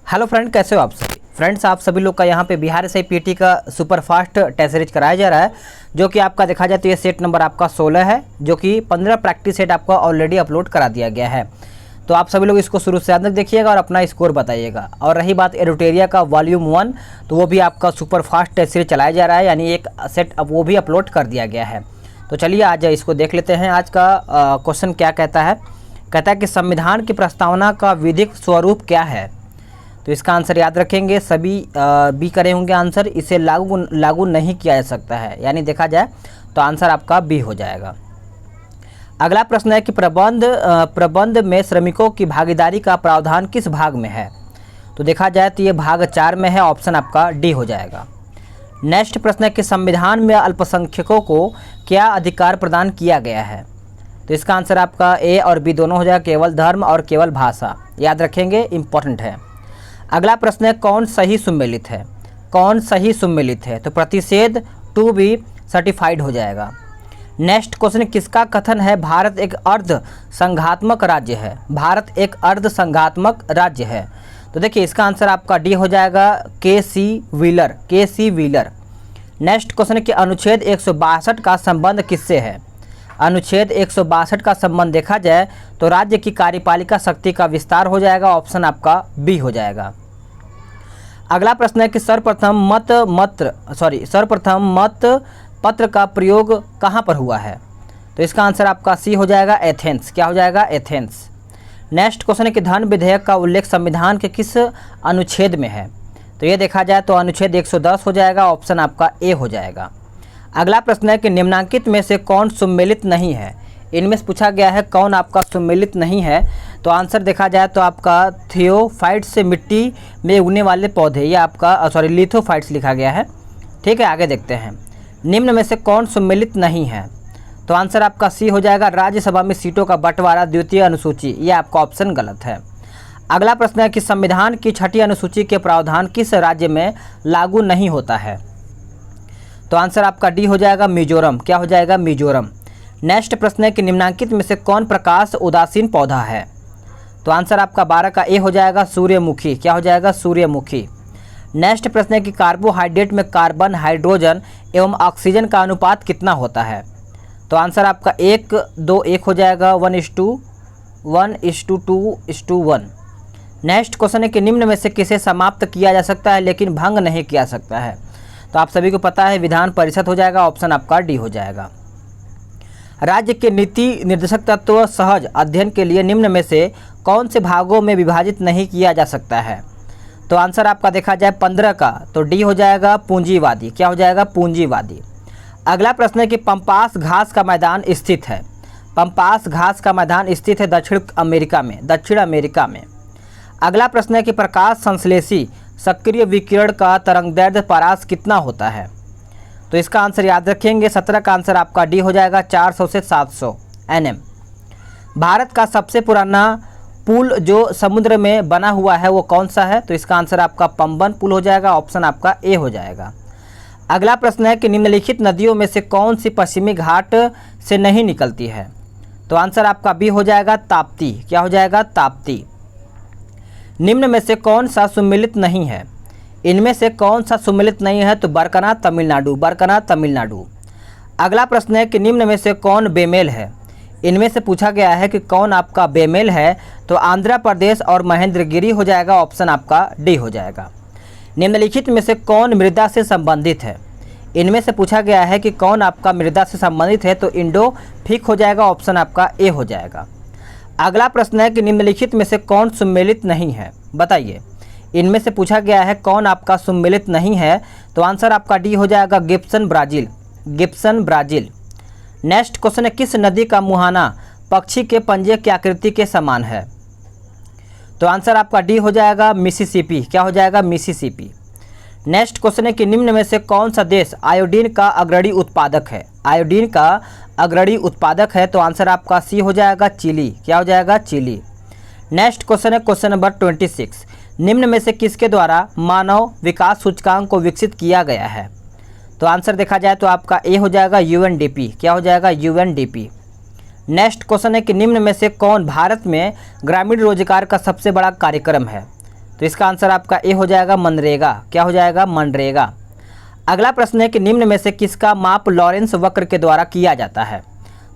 Hello friend, कैसे हो आप सभी। फ्रेंड्स, आप सभी लोग का यहाँ पे बिहार एसआई पीटी का सुपर फास्ट टेस्ट सीरीज कराया जा रहा है, जो कि आपका देखा जाए तो ये सेट नंबर आपका 16 है, जो कि 15 प्रैक्टिस सेट आपका ऑलरेडी अपलोड करा दिया गया है। तो आप सभी लोग इसको शुरू से अंत तक देखिएगा और अपना स्कोर बताइएगा। और रही बात एरोटेरिया का वॉल्यूम 1, तो वो भी आपका सुपर फास्ट टेस्ट सीरीज चलाया जा रहा है, यानी एक सेट अब वो भी अपलोड कर दिया गया है। तो चलिए आज इसको देख लेते हैं। आज का क्वेश्चन क्या कहता है कि संविधान की प्रस्तावना का विधिक स्वरूप क्या है। तो इसका आंसर याद रखेंगे, सभी बी करे होंगे आंसर। इसे लागू नहीं किया जा सकता है, यानी देखा जाए तो आंसर आपका बी हो जाएगा। अगला प्रश्न है कि प्रबंध में श्रमिकों की भागीदारी का प्रावधान किस भाग में है। तो देखा जाए तो ये भाग 4 में है, ऑप्शन आपका डी हो जाएगा। नेक्स्ट प्रश्न है कि संविधान में अल्पसंख्यकों को क्या अधिकार प्रदान किया गया है। तो इसका आंसर आपका ए और बी दोनों हो जाएगा, केवल धर्म और केवल भाषा। याद रखेंगे, इंपॉर्टेंट है। अगला प्रश्न है कौन सही सुमेलित है। कौन सही सुमेलित है, तो प्रतिषेध 2 भी सर्टिफाइड हो जाएगा। नेक्स्ट क्वेश्चन, किसका कथन है भारत एक अर्ध संघात्मक राज्य है। भारत एक अर्ध संघात्मक राज्य है। तो देखिए इसका आंसर आपका डी हो जाएगा, के.सी. व्हीलर। नेक्स्ट क्वेश्चन कि अनुच्छेद 162 का संबंध किससे है। अनुच्छेद 162 का संबंध देखा जाए तो राज्य की कार्यपालिका शक्ति का विस्तार हो जाएगा, ऑप्शन आपका बी हो जाएगा। अगला प्रश्न है कि सर्वप्रथम मत पत्र का प्रयोग कहाँ पर हुआ है। तो इसका आंसर आपका सी हो जाएगा, एथेंस। क्या हो जाएगा, एथेंस। नेक्स्ट क्वेश्चन है कि धन विधेयक का उल्लेख संविधान के किस अनुच्छेद में है। तो ये देखा जाए तो अनुच्छेद 110 हो जाएगा, ऑप्शन आपका ए हो जाएगा। अगला प्रश्न है कि निम्नांकित में से कौन सुमेलित नहीं है। इनमें से पूछा गया है कौन आपका सुमेलित नहीं है। तो आंसर देखा जाए तो आपका थियोफाइट्स से मिट्टी में उगने वाले पौधे, या आपका लिथोफाइट्स लिखा गया है। ठीक है, आगे देखते हैं। निम्न में से कौन सुमेलित नहीं है। तो आंसर आपका सी हो जाएगा, राज्यसभा में सीटों का बंटवारा द्वितीय अनुसूची। ये आपका ऑप्शन गलत है। अगला प्रश्न है कि संविधान की 6ठी अनुसूची के प्रावधान किस राज्य में लागू नहीं होता है। तो आंसर आपका डी हो जाएगा, मिजोरम। क्या हो जाएगा, मिजोरम। नेक्स्ट प्रश्न है कि निम्नांकित में से कौन प्रकाश उदासीन पौधा है। तो आंसर आपका 12 का ए हो जाएगा, सूर्यमुखी। क्या हो जाएगा, सूर्यमुखी। नेक्स्ट प्रश्न है कि कार्बोहाइड्रेट में कार्बन, हाइड्रोजन एवं ऑक्सीजन का अनुपात कितना होता है। तो आंसर आपका 1:2:1 हो जाएगा, 1:1:2:1। नेक्स्ट क्वेश्चन है कि निम्न में से किसे समाप्त किया जा सकता है लेकिन भंग नहीं किया सकता है। तो आप सभी को पता है विधान परिषद हो जाएगा, ऑप्शन आपका डी हो जाएगा। राज्य के नीति निर्देशक तत्व सहज अध्ययन के लिए निम्न में से कौन से भागों में विभाजित नहीं किया जा सकता है। तो आंसर आपका देखा जाए 15 का, तो डी हो जाएगा, पूंजीवादी। क्या हो जाएगा, पूंजीवादी। अगला प्रश्न है कि पंपास घास का मैदान स्थित है। पंपास घास का मैदान स्थित है दक्षिण अमेरिका में। अगला प्रश्न है कि प्रकाश संश्लेषी सक्रिय विकिरण का तरंगदैर्ध्य परास कितना होता है। तो इसका आंसर याद रखेंगे, 17 का आंसर आपका डी हो जाएगा, 400 से 700 nm। भारत का सबसे पुराना पुल जो समुद्र में बना हुआ है वो कौन सा है। तो इसका आंसर आपका पंबन पुल हो जाएगा, ऑप्शन आपका ए हो जाएगा। अगला प्रश्न है कि निम्नलिखित नदियों में से कौन सी पश्चिमी घाट से नहीं निकलती है। तो आंसर आपका बी हो जाएगा, ताप्ती। क्या हो जाएगा, ताप्ती। निम्न में से कौन सा सुमेलित नहीं है। इनमें से कौन सा सुमेलित नहीं है, तो बरकना तमिलनाडु। अगला प्रश्न है कि निम्न में से कौन बेमेल है। इनमें से पूछा गया है कि कौन आपका बेमेल है। तो आंध्र प्रदेश और महेंद्रगिरी हो जाएगा, ऑप्शन आपका डी हो जाएगा। निम्नलिखित में से कौन मृदा से संबंधित है। इनमें से पूछा गया है कि कौन आपका मृदा से संबंधित है। तो इंडो-फिक हो जाएगा, ऑप्शन आपका ए हो जाएगा। अगला प्रश्न है कि निम्नलिखित में से कौन सुमेलित नहीं है, बताइए। इनमें से पूछा गया है कौन आपका सुमेलित नहीं है। तो आंसर आपका डी हो जाएगा, गिब्सन ब्राज़ील। नेक्स्ट क्वेश्चन है किस नदी का मुहाना पक्षी के पंजे की आकृति के समान है। तो आंसर आपका डी हो जाएगा, मिसिसिपी। क्या हो जाएगा, मिसिसिपी। नेक्स्ट क्वेश्चन है कि निम्न में से कौन सा देश आयोडीन का अग्रणी उत्पादक है। तो आंसर आपका सी हो जाएगा, चिली। क्या हो जाएगा, चिली। नेक्स्ट क्वेश्चन है क्वेश्चन नंबर 26, निम्न में से किसके द्वारा मानव विकास सूचकांक को विकसित किया गया है। तो आंसर देखा जाए तो आपका ए हो जाएगा, यूएनडीपी। क्या हो जाएगा, यूएनडीपी। नेक्स्ट क्वेश्चन है कि निम्न में से कौन भारत में ग्रामीण रोजगार का सबसे बड़ा कार्यक्रम है। तो इसका आंसर आपका ए हो जाएगा मनरेगा। क्या हो जाएगा? मनरेगा। अगला प्रश्न है कि निम्न में से किसका माप लॉरेंस वक्र के द्वारा किया जाता है?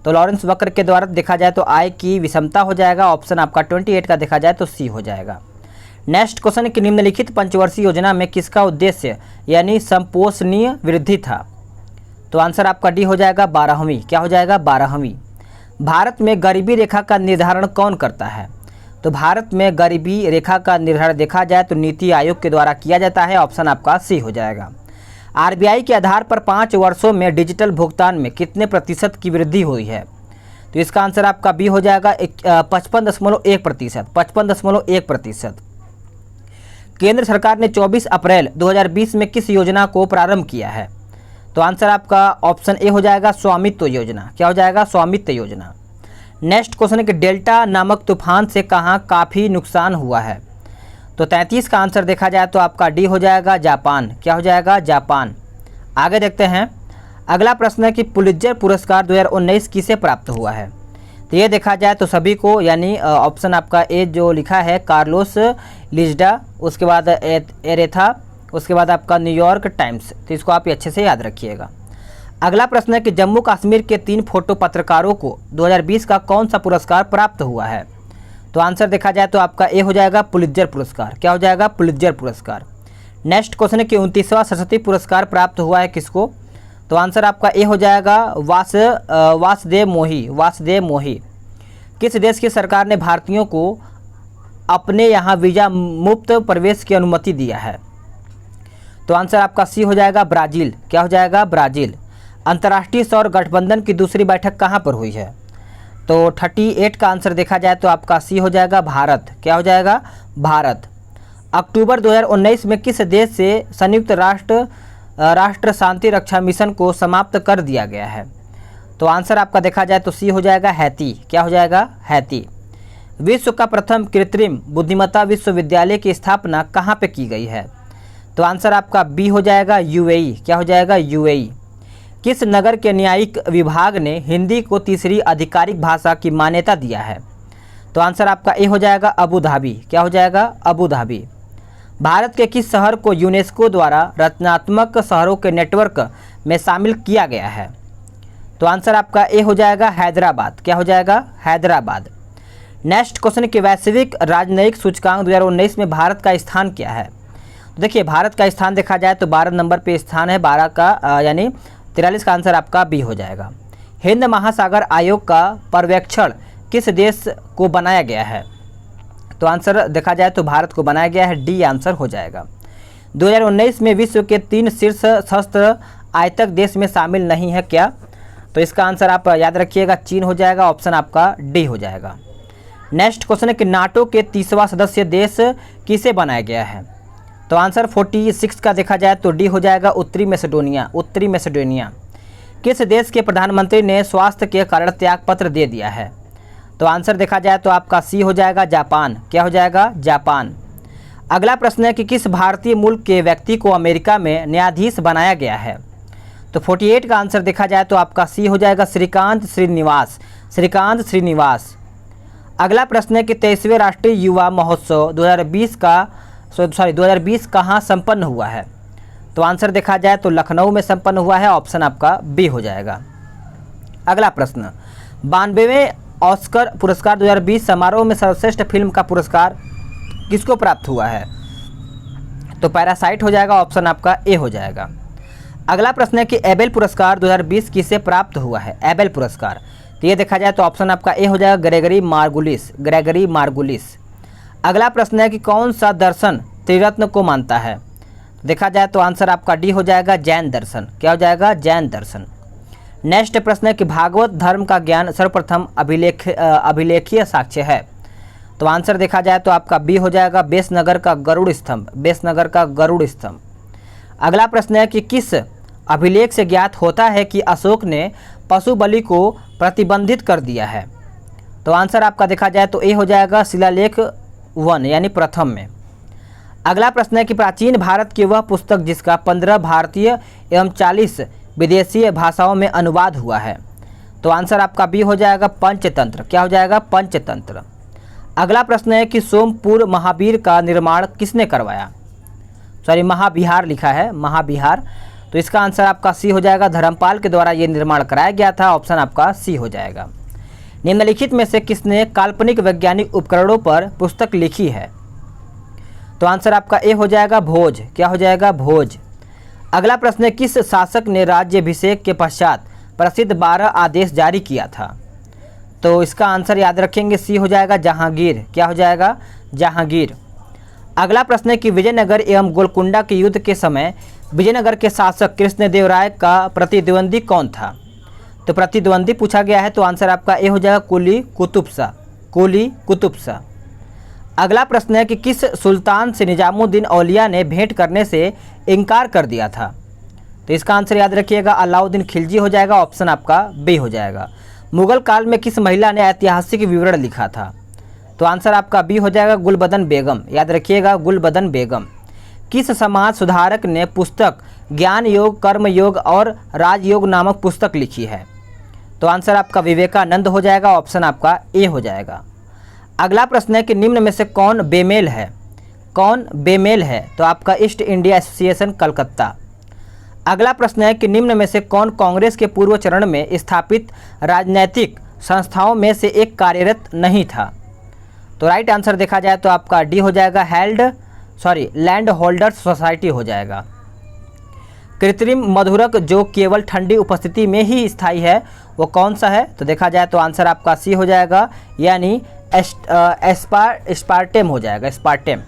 तो लॉरेंस वक्र के द्वारा देखा जाए तो आय की विषमता हो जाएगा। ऑप्शन आपका 28 का देखा जाए तो सी हो जाएगा। नेक्स्ट क्वेश्चन कि निम्नलिखित पंचवर्षीय योजना में किसका उद्देश्य यानी संपोषणीय वृद्धि था? तो आंसर आपका डी हो जाएगा 12वीं। क्या हो जाएगा? 12वीं। भारत में गरीबी रेखा का निर्धारण कौन करता है? तो भारत में गरीबी रेखा का निर्धारण देखा जाए तो नीति आयोग के द्वारा किया जाता है। ऑप्शन आपका सी हो जाएगा। आरबीआई के आधार पर 5 वर्षों में डिजिटल भुगतान में कितने प्रतिशत की वृद्धि हुई है? तो इसका आंसर आपका बी हो जाएगा 55.1%। 55.1%। केंद्र सरकार ने 24 अप्रैल 2020 में किस योजना को प्रारंभ किया है? तो आंसर आपका ऑप्शन ए हो जाएगा स्वामित्व योजना। क्या हो जाएगा? स्वामित्व योजना। नेक्स्ट क्वेश्चन है कि डेल्टा नामक तूफान से कहाँ काफ़ी नुकसान हुआ है? तो 33 का आंसर देखा जाए तो आपका डी हो जाएगा जापान। क्या हो जाएगा? जापान। आगे देखते हैं। अगला प्रश्न है कि पुलित्जर पुरस्कार 2019 किसे प्राप्त हुआ है? तो ये देखा जाए तो सभी को, यानी ऑप्शन आपका ए जो लिखा है कार्लोस लिजडा, उसके बाद एरेथा, उसके बाद आपका न्यूयॉर्क टाइम्स। तो इसको आप अच्छे से याद रखिएगा। अगला प्रश्न है कि जम्मू कश्मीर के 3 फोटो पत्रकारों को 2020 का कौन सा पुरस्कार प्राप्त हुआ है? तो आंसर देखा जाए तो आपका ए हो जाएगा पुलित्जर पुरस्कार। क्या हो जाएगा? पुलित्जर पुरस्कार। नेक्स्ट क्वेश्चन है कि 29वां सरस्वती पुरस्कार प्राप्त हुआ है किसको? तो आंसर आपका ए हो जाएगा वासुदेव मोही। वासुदेव मोही। किस देश की सरकार ने भारतीयों को अपने यहाँ वीज़ा मुक्त प्रवेश की अनुमति दिया है? तो आंसर आपका सी हो जाएगा ब्राज़ील। क्या हो जाएगा? ब्राज़ील। अंतर्राष्ट्रीय सौर गठबंधन की दूसरी बैठक कहाँ पर हुई है? तो 38 का आंसर देखा जाए तो आपका सी हो जाएगा भारत। क्या हो जाएगा? भारत। अक्टूबर 2019 में किस देश से संयुक्त राष्ट्र शांति रक्षा मिशन को समाप्त कर दिया गया है? तो आंसर आपका देखा जाए तो सी हो जाएगा हैती। क्या हो जाएगा? हैती। विश्व का प्रथम कृत्रिम बुद्धिमत्ता विश्वविद्यालय की स्थापना कहाँ पे की गई है? तो आंसर आपका बी हो जाएगा यूएई। क्या हो जाएगा? यूएई। किस नगर के न्यायिक विभाग ने हिंदी को तीसरी आधिकारिक भाषा की मान्यता दिया है? तो आंसर आपका ए हो जाएगा अबू धाबी। क्या हो जाएगा? Abu Dhabi. भारत के किस शहर को यूनेस्को द्वारा रचनात्मक शहरों के नेटवर्क में शामिल किया गया है? तो आंसर आपका ए हो जाएगा हैदराबाद। क्या हो जाएगा? हैदराबाद। नेक्स्ट क्वेश्चन कि वैश्विक राजनयिक सूचकांक 2019 में भारत का स्थान क्या है? तो देखिए भारत का स्थान देखा जाए तो 12 नंबर पे स्थान है। 12 का यानी 43 का आंसर आपका बी हो जाएगा। हिंद महासागर आयोग का पर्यवेक्षण किस देश को बनाया गया है? तो आंसर देखा जाए तो भारत को बनाया गया है। डी आंसर हो जाएगा। 2019 में विश्व के 3 शीर्ष शस्त्र आयतक देश में शामिल नहीं है क्या? तो इसका आंसर आप याद रखिएगा चीन हो जाएगा। ऑप्शन आपका डी हो जाएगा। नेक्स्ट क्वेश्चन है कि नाटो के 30वां सदस्य देश किसे बनाया गया है? तो आंसर 46 का देखा जाए तो डी हो जाएगा उत्तरी मैसेडोनिया। उत्तरी मैसेडोनिया। किस देश के प्रधानमंत्री ने स्वास्थ्य के कारण त्यागपत्र दे दिया है? तो आंसर देखा जाए तो आपका सी हो जाएगा जापान। क्या हो जाएगा? जापान। अगला प्रश्न है कि किस भारतीय मूल के व्यक्ति को अमेरिका में न्यायाधीश बनाया गया है? तो 48 का आंसर देखा जाए तो आपका सी हो जाएगा श्रीकांत श्रीनिवास। श्रीकांत श्रीनिवास। अगला प्रश्न है कि 23वें राष्ट्रीय युवा महोत्सव 2020 कहाँ संपन्न हुआ है? तो आंसर देखा जाए तो लखनऊ में संपन्न हुआ है। ऑप्शन आपका बी हो जाएगा। अगला प्रश्न 92वें ऑस्कर पुरस्कार 2020 समारोह में सर्वश्रेष्ठ फिल्म का पुरस्कार किसको प्राप्त हुआ है? तो पैरासाइट हो जाएगा। ऑप्शन आपका ए हो जाएगा। अगला प्रश्न है कि एबेल पुरस्कार 2020 किसे प्राप्त हुआ है? एबेल पुरस्कार। तो ये देखा जाए तो ऑप्शन आपका ए हो जाएगा ग्रेगरी मार्गुलिस। Gregory Margulis. अगला प्रश्न है कि कौन सा दर्शन त्रिरत्न को मानता है? देखा जाए तो आंसर आपका डी हो जाएगा जैन दर्शन। क्या हो जाएगा? जैन दर्शन। नेक्स्ट प्रश्न है कि भागवत धर्म का ज्ञान सर्वप्रथम अभिलेखीय साक्ष्य है? तो आंसर देखा जाए तो आपका बी हो जाएगा बेसनगर का गरुड़ स्तंभ। बेसनगर का गरुड़ स्तंभ। अगला प्रश्न है कि किस अभिलेख से ज्ञात होता है कि अशोक ने पशु बलि को प्रतिबंधित कर दिया है? तो आंसर आपका देखा जाए तो ए हो जाएगा शिलालेख 1 यानी प्रथम में। अगला प्रश्न है कि प्राचीन भारत की वह पुस्तक जिसका 15 भारतीय एवं 40 विदेशी भाषाओं में अनुवाद हुआ है? तो आंसर आपका बी हो जाएगा पंचतंत्र। क्या हो जाएगा? पंचतंत्र। अगला प्रश्न है कि सोमपुर महावीर का निर्माण किसने करवाया? सॉरी, महाविहार लिखा है, महाविहार। तो इसका आंसर आपका सी हो जाएगा, धर्मपाल के द्वारा ये निर्माण कराया गया था। ऑप्शन आपका सी हो जाएगा। निम्नलिखित में से किसने काल्पनिक वैज्ञानिक उपकरणों पर पुस्तक लिखी है? तो आंसर आपका ए हो जाएगा, भोज। क्या हो जाएगा? भोज। अगला प्रश्न है, किस शासक ने राज्याभिषेक के पश्चात प्रसिद्ध 12 आदेश जारी किया था? तो इसका आंसर याद रखेंगे, सी हो जाएगा, जहांगीर। क्या हो जाएगा? जहांगीर। अगला प्रश्न है कि विजयनगर एवं गोलकुंडा के युद्ध के समय विजयनगर के शासक कृष्णदेवराय का प्रतिद्वंदी कौन था? तो प्रतिद्वंदी पूछा गया है, तो आंसर आपका ए हो जाएगा, कुली कुतुब शाह। कुली कुतुब शाह। अगला प्रश्न है कि किस सुल्तान से निजामुद्दीन औलिया ने भेंट करने से इनकार कर दिया था? तो इसका आंसर याद रखिएगा, अलाउद्दीन खिलजी हो जाएगा। ऑप्शन आपका बी हो जाएगा। मुगल काल में किस महिला ने ऐतिहासिक विवरण लिखा था? तो आंसर आपका बी हो जाएगा, गुलबदन बेगम। याद रखिएगा, गुलबदन बेगम। किस समाज सुधारक ने पुस्तक ज्ञान योग, कर्म योग और राजयोग नामक पुस्तक लिखी है? तो आंसर आपका विवेकानंद हो जाएगा। ऑप्शन आपका ए हो जाएगा। अगला प्रश्न है कि निम्न में से कौन बेमेल है? कौन बेमेल है? तो आपका ईस्ट इंडिया एसोसिएशन कलकत्ता। अगला प्रश्न है कि निम्न में से कौन कांग्रेस के पूर्व चरण में स्थापित राजनैतिक संस्थाओं में से एक कार्यरत नहीं था? तो राइट आंसर देखा जाए तो आपका डी हो जाएगा, लैंड होल्डर्स सोसाइटी हो जाएगा। कृत्रिम मधुरक जो केवल ठंडी उपस्थिति में ही स्थायी है वो कौन सा है? तो देखा जाए तो आंसर आपका सी हो जाएगा, यानी एस्पार्टेम हो जाएगा, एस्पार्टेम।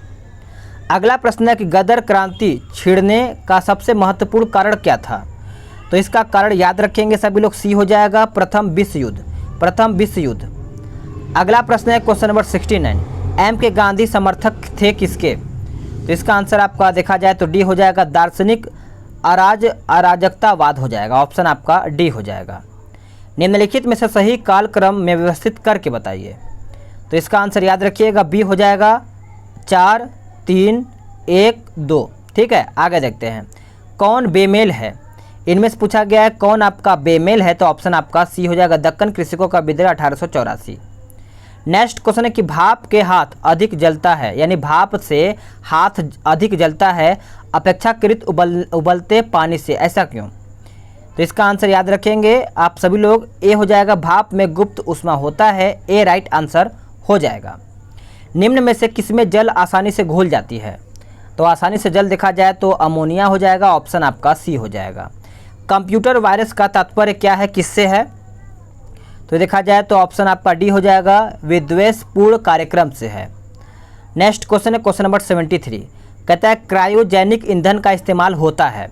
अगला प्रश्न है कि गदर क्रांति छिड़ने का सबसे महत्वपूर्ण कारण क्या था? तो इसका कारण याद रखेंगे सभी लोग, सी हो जाएगा, प्रथम विश्व युद्ध। प्रथम विश्व युद्ध। अगला प्रश्न है क्वेश्चन नंबर 69, एम के गांधी समर्थक थे किसके? तो इसका आंसर आपका देखा जाए तो डी हो जाएगा, दार्शनिक अराजकतावाद हो जाएगा। ऑप्शन आपका डी हो जाएगा। निम्नलिखित में से सही कालक्रम में व्यवस्थित करके बताइए। तो इसका आंसर याद रखिएगा, बी हो जाएगा, 4 3 1 2। ठीक है, आगे देखते हैं। कौन बेमेल है? इनमें से पूछा गया है कौन आपका बेमेल है, तो ऑप्शन आपका सी हो जाएगा, दक्कन कृषकों का विद्रोह 1884। नेक्स्ट क्वेश्चन है कि भाप के हाथ अधिक जलता है, यानी भाप से हाथ अधिक जलता है अपेक्षाकृत उबलते पानी से, ऐसा क्यों? तो इसका आंसर याद रखेंगे आप सभी लोग, ए हो जाएगा, भाप में गुप्त ऊष्मा होता है। ए राइट आंसर हो जाएगा। निम्न में से किसमें जल आसानी से घुल जाती है? तो आसानी से जल देखा जाए तो अमोनिया हो जाएगा। ऑप्शन आपका सी हो जाएगा। कंप्यूटर वायरस का तात्पर्य क्या है, किससे है? तो देखा जाए तो ऑप्शन आपका डी हो जाएगा, विद्वेषपूर्ण कार्यक्रम से है। नेक्स्ट क्वेश्चन है क्वेश्चन नंबर 73, कहता है क्रायोजेनिक ईंधन का इस्तेमाल होता है।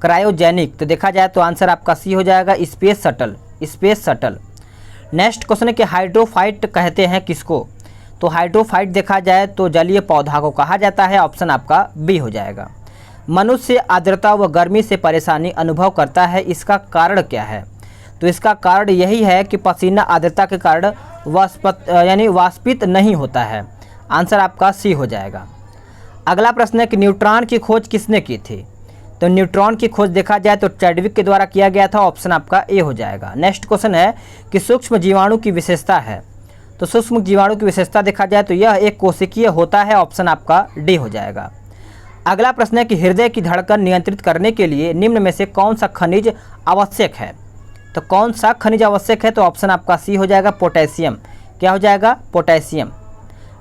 क्रायोजेनिक, तो देखा जाए तो आंसर आपका सी हो जाएगा, space shuttle. Space shuttle. Next question है कि हाइड्रोफाइट कहते हैं किसको? तो हाइड्रोफाइट देखा जाए तो जलीय पौधा को कहा जाता है। ऑप्शन आपका बी हो जाएगा। मनुष्य आर्द्रता व गर्मी से परेशानी अनुभव करता है, इसका कारण क्या है? तो इसका कारण यही है कि पसीना आर्द्रता के कारण वाष्पित नहीं होता है। आंसर आपका सी हो जाएगा। अगला प्रश्न है कि न्यूट्रॉन की खोज किसने की थी? तो न्यूट्रॉन की खोज देखा जाए तो चैडविक के द्वारा किया गया था। ऑप्शन आपका ए हो जाएगा। नेक्स्ट क्वेश्चन है कि सूक्ष्म जीवाणु की विशेषता है। तो सूक्ष्म जीवाणु की विशेषता देखा जाए तो यह एक कोशिकीय होता है। ऑप्शन आपका डी हो जाएगा। अगला प्रश्न है कि हृदय की धड़कन नियंत्रित करने के लिए निम्न में से कौन सा खनिज आवश्यक है? तो कौन सा खनिज आवश्यक है? तो ऑप्शन आपका सी हो जाएगा, पोटेशियम। क्या हो जाएगा? पोटेशियम।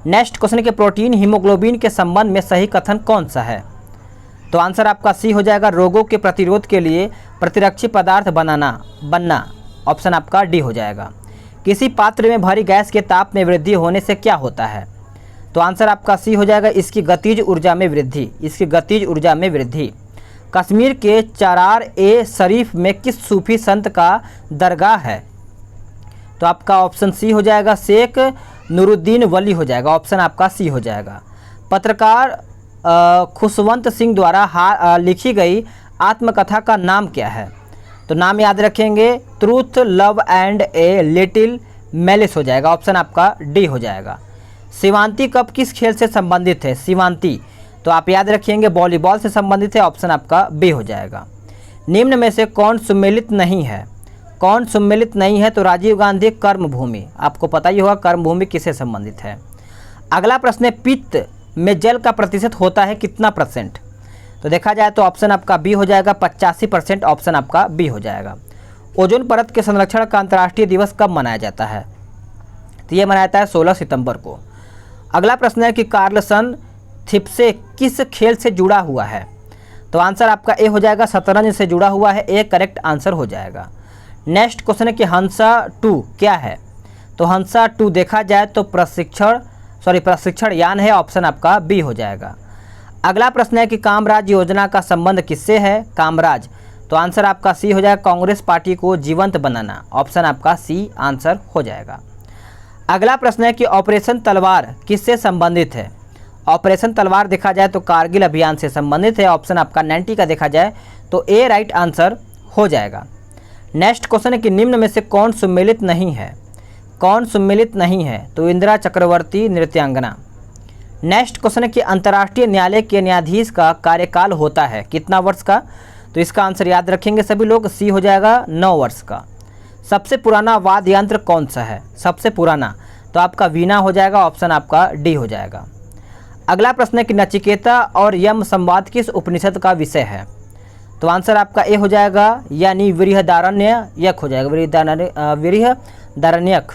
नेक्स्ट क्वेश्चन के प्रोटीन हीमोग्लोबिन के संबंध में सही कथन कौन सा है? तो आंसर आपका सी हो जाएगा, रोगों के प्रतिरोध के लिए प्रतिरक्षी पदार्थ बनना। ऑप्शन आपका डी हो जाएगा। किसी पात्र में भरी गैस के ताप में वृद्धि होने से क्या होता है? तो आंसर आपका सी हो जाएगा, इसकी गतिज ऊर्जा में वृद्धि। इसकी गतिज ऊर्जा में वृद्धि। कश्मीर के चरार ए शरीफ में किस सूफी संत का दरगाह है? तो आपका ऑप्शन सी हो जाएगा, शेख नूरुद्दीन वली हो जाएगा। ऑप्शन आपका सी हो जाएगा। पत्रकार खुशवंत सिंह द्वारा लिखी गई आत्मकथा का नाम क्या है? तो नाम याद रखेंगे, truth love and a little malice हो जाएगा। ऑप्शन आपका डी हो जाएगा। शिवांती कप किस खेल से संबंधित है? शिवांती, तो आप याद रखेंगे वॉलीबॉल से संबंधित है। ऑप्शन आपका बी हो जाएगा। निम्न में से कौन सम्मिलित नहीं है? कौन सम्मिलित नहीं है? तो राजीव गांधी कर्मभूमि। आपको पता ही होगा कर्मभूमि किससे संबंधित है। अगला प्रश्न है, पित्त में जल का प्रतिशत होता है कितना %? तो देखा जाए तो ऑप्शन आपका बी हो जाएगा 85%, ऑप्शन आपका बी हो जाएगा। ओजोन परत के संरक्षण का अंतर्राष्ट्रीय दिवस कब मनाया जाता है? तो ये मनाया जाता है 16 सितंबर को। अगला प्रश्न है कि कार्लसन थिप्से किस खेल से जुड़ा हुआ है? तो आंसर आपका ए हो जाएगा, शतरंज से जुड़ा हुआ है, ए करेक्ट आंसर हो जाएगा। नेक्स्ट क्वेश्चन है कि हंसा 2 क्या है? तो हंसा 2 देखा जाए तो प्रशिक्षण यान है, ऑप्शन आपका बी हो जाएगा। अगला प्रश्न है कि कामराज योजना का संबंध किससे है? कामराज, तो आंसर आपका सी हो जाएगा, कांग्रेस पार्टी को जीवंत बनाना, ऑप्शन आपका सी आंसर हो जाएगा। अगला प्रश्न है कि ऑपरेशन तलवार किससे संबंधित है? ऑपरेशन तलवार देखा जाए तो कारगिल अभियान से संबंधित है, ऑप्शन आपका 90 का देखा जाए तो ए राइट आंसर हो जाएगा। नेक्स्ट क्वेश्चन है कि निम्न में से कौन सम्मिलित नहीं है? कौन सम्मिलित नहीं है? तो इंदिरा चक्रवर्ती नृत्यांगना। नेक्स्ट क्वेश्चन है कि अंतर्राष्ट्रीय न्यायालय के न्यायाधीश का कार्यकाल होता है कितना वर्ष का? तो इसका आंसर याद रखेंगे सभी लोग, सी हो जाएगा 9 वर्ष का। सबसे पुराना वाद्य यंत्र कौन सा है? सबसे पुराना, तो आपका वीणा हो जाएगा, ऑप्शन आपका डी हो जाएगा। अगला प्रश्न है कि नचिकेता और यम संवाद किस उपनिषद का विषय है? तो आंसर आपका ए हो जाएगा, यानी बृहदारण्यक हो जाएगा, बृहदारण्यक।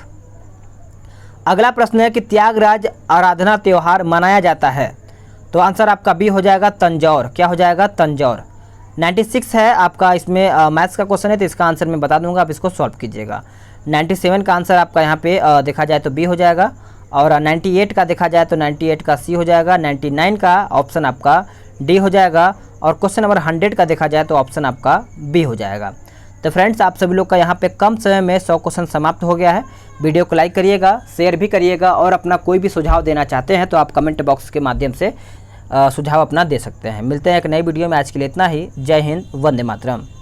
अगला प्रश्न है कि त्यागराज आराधना त्यौहार मनाया जाता है? तो आंसर आपका बी हो जाएगा, तंजौर। क्या हो जाएगा? तंजौर। 96 है आपका, इसमें मैथ्स का क्वेश्चन है तो इसका आंसर मैं बता दूंगा, आप इसको सॉल्व कीजिएगा। 97 का आंसर आपका यहाँ पे देखा जाए तो बी हो जाएगा, और 98 का देखा जाए तो 98 का सी हो जाएगा, 99 का ऑप्शन आपका डी हो जाएगा, और क्वेश्चन नंबर 100 का देखा जाए तो ऑप्शन आपका बी हो जाएगा। तो फ्रेंड्स, आप सभी लोग का यहाँ पे कम समय में 100 क्वेश्चन समाप्त हो गया है। वीडियो को लाइक करिएगा, शेयर भी करिएगा, और अपना कोई भी सुझाव देना चाहते हैं तो आप कमेंट बॉक्स के माध्यम से सुझाव अपना दे सकते हैं। मिलते हैं एक नई वीडियो में, आज के लिए इतना ही। जय हिंद, वंदे मातरम।